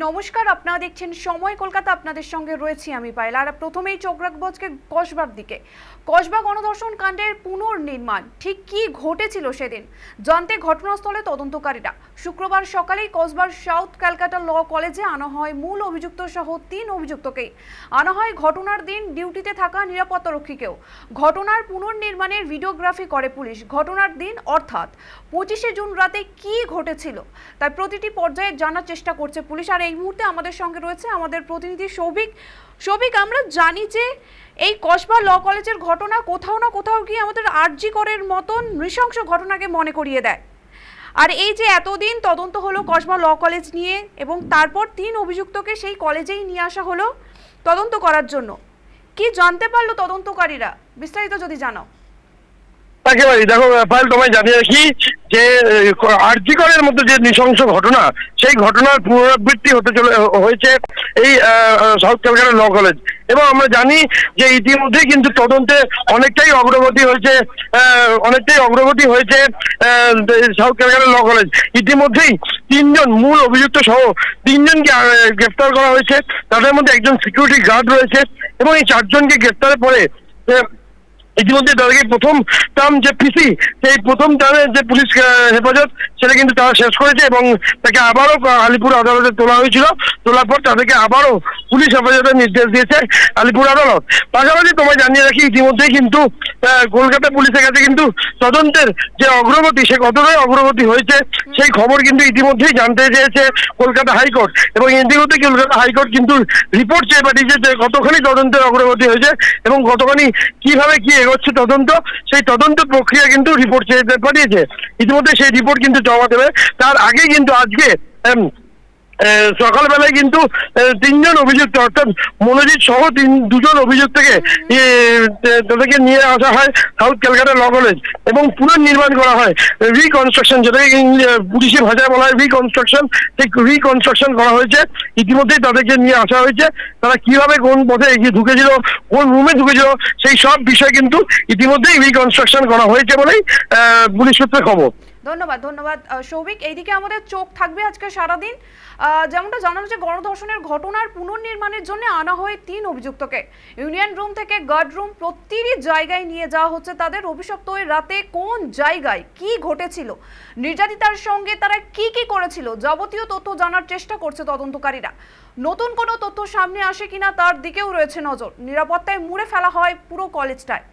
নমস্কার, আপনারা দেখছেন সময় কলকাতা। আপনাদের সঙ্গে রয়েছি আমি পায়েল। আর প্রথমেই চোখ রাখবো আজকে কসবার দিকে। কসবা গণধর্ষণ কাণ্ডের পুনর্নির্মাণ ঠিক কি ঘটেছিল সেদিন জানতে ঘটনাস্থলে তদন্তকারীরা। শুক্রবার সকালেই কসবার সাউথ ক্যালকাটা ল কলেজে আনা হয় মূল অভিযুক্ত সহ 3 অভিযুক্তকেই। আনা হয় ঘটনার দিন ডিউটিতে থাকা নিরাপত্তারক্ষীকেও। ঘটনার পুনর্নির্মাণের ভিডিওগ্রাফি করে পুলিশ। ঘটনার দিন অর্থাৎ 25শে জুন রাতে কি ঘটেছিল তাই প্রতিটি পর্যায়ে জানার চেষ্টা করছে পুলিশ। আর এই মুহূর্তে আমাদের সঙ্গে রয়েছে আমাদের প্রতিনিধি সৌভিক। আমরা জানি যে এই কসবা ল কলেজের ঘটনা কোথাও না কোথাও গিয়ে আমাদের আরজি করের মতন নৃশংস ঘটনাকে মনে করিয়ে দেয়। আর এই যে এতদিন তদন্ত হলো কসবা ল কলেজ নিয়ে এবং তারপর 3 অভিযুক্তকে সেই কলেজেই নিয়ে আসা হলো তদন্ত করার জন্য, কি জানতে পারলো তদন্তকারীরা বিস্তারিত যদি জানাও। একেবারে দেখো পায়েল, তোমায় জানিয়ে রাখি যে আরজি করের মধ্যে যে নৃশংস ঘটনা, সেই ঘটনার পুনরাবৃত্তি হয়েছে এই সাউথ ক্যালকাটা ল কলেজ। এবং আমরা জানি যে ইতিমধ্যেই কিন্তু তদন্তে অনেকটাই অগ্রগতি হয়েছে সাউথ ক্যালকাটা ল কলেজ। ইতিমধ্যেই 3 জন মূল অভিযুক্ত সহ 3 জনকে গ্রেফতার করা হয়েছে। তাদের মধ্যে একজন সিকিউরিটি গার্ড রয়েছে এবং এই 4 জনকে গ্রেফতারের পরে ইতিমধ্যে তাদেরকে প্রথম টার্ম যে পিসি, সেই প্রথম টার্মের যে পুলিশ হেফাজত, সেটা কিন্তু তারা শেষ করেছে এবং তাকে আবারও আলিপুর আদালতে তোলা হয়েছিল। তোলার পর তাদেরকে আবারও পুলিশ হেফাজতের নির্দেশ দিয়েছে আলিপুর আদালত। পাশাপাশি তোমায় জানিয়ে রাখি ইতিমধ্যেই কিন্তু কলকাতা পুলিশের কাছে কিন্তু তদন্তের যে অগ্রগতি, সে কতটাই অগ্রগতি হয়েছে সেই খবর কিন্তু ইতিমধ্যেই জানতে চেয়েছে কলকাতা হাইকোর্ট। এবং ইতিমধ্যে কলকাতা হাইকোর্ট কিন্তু রিপোর্ট চেয়ে পাঠিয়েছে যে কতখানি তদন্তের অগ্রগতি হয়েছে এবং কতখানি কিভাবে কি এগোচ্ছে তদন্ত। সেই তদন্ত প্রক্রিয়া কিন্তু রিপোর্ট চেয়ে পাঠিয়েছে। ইতিমধ্যে সেই রিপোর্ট কিন্তু জমা দেবে। তার আগে কিন্তু আজকে সকালবেলায় কিন্তু 3 জন অভিযুক্ত অর্থাৎ মনোজিৎ সহ 2 জন অভিযুক্তকে তাদেরকে নিয়ে আসা হয় সাউথ ক্যালকাটা ল কলেজ এবং পুনর্নির্মাণ করা হয়, রিকনস্ট্রাকশন, যেটাকে পুলিশের ভাষায় বলা হয় রিকনস্ট্রাকশন। সেই রিকনস্ট্রাকশন করা হয়েছে। ইতিমধ্যেই তাদেরকে নিয়ে আসা হয়েছে। তারা কিভাবে কোন পথে এগিয়ে ঢুকেছিল, কোন রুমে ঢুকেছিল, সেই সব বিষয় কিন্তু ইতিমধ্যেই রিকনস্ট্রাকশন করা হয়েছে বলেই পুলিশ সূত্রে খবর। ধন্যবাদ সৌভিক। এইদিকে আমাদের চোখ থাকবে আজকে সারাদিন। যেমনটা জানানো যে গণধর্ষণের ঘটনার পুনর্নির্মাণের জন্য আনা হয় 3 অভিযুক্তকে। ইউনিয়ন রুম থেকে গার্ড রুম প্রতিটি জায়গায় নিয়ে যাওয়া হচ্ছে তাদের। অভিশপ্ত ওই রাতে কোন জায়গায় কি ঘটেছিল, নির্যাতিতার সঙ্গে তারা কি করেছিল, যাবতীয় তথ্য জানার চেষ্টা করছে তদন্তকারীরা। নতুন কোনো তথ্য সামনে আসে কিনা তার দিকেও রয়েছে নজর। নিরাপত্তায় মুড়ে ফেলা হয় পুরো কলেজটায়।